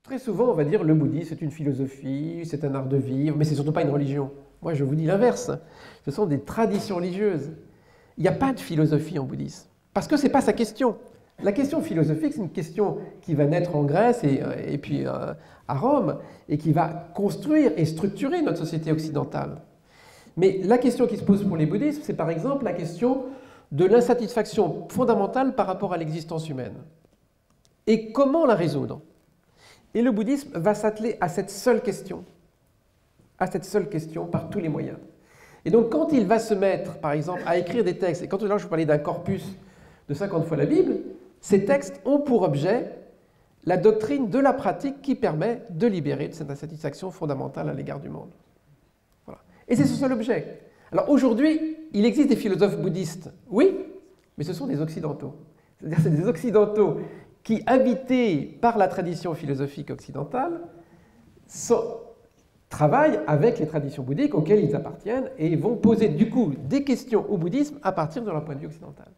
Très souvent, on va dire le bouddhisme, c'est une philosophie, c'est un art de vivre, mais c'est surtout pas une religion. Moi, je vous dis l'inverse. Ce sont des traditions religieuses. Il n'y a pas de philosophie en bouddhisme, parce que ce n'est pas sa question. La question philosophique, c'est une question qui va naître en Grèce et puis à Rome, et qui va construire et structurer notre société occidentale. Mais la question qui se pose pour les bouddhistes, c'est par exemple la question de l'insatisfaction fondamentale par rapport à l'existence humaine. Et comment la résoudre? Et le bouddhisme va s'atteler à cette seule question par tous les moyens. Et donc quand il va se mettre, par exemple, à écrire des textes, et quand tout à l'heure je vous parlais d'un corpus de 50 fois la Bible, ces textes ont pour objet la doctrine de la pratique qui permet de libérer de cette insatisfaction fondamentale à l'égard du monde. Voilà. Et c'est ce seul objet. Alors aujourd'hui, il existe des philosophes bouddhistes, oui, mais ce sont des occidentaux. C'est-à-dire c'est des occidentaux qui, habités par la tradition philosophique occidentale, travaillent avec les traditions bouddhiques auxquelles ils appartiennent et vont poser du coup des questions au bouddhisme à partir de leur point de vue occidental.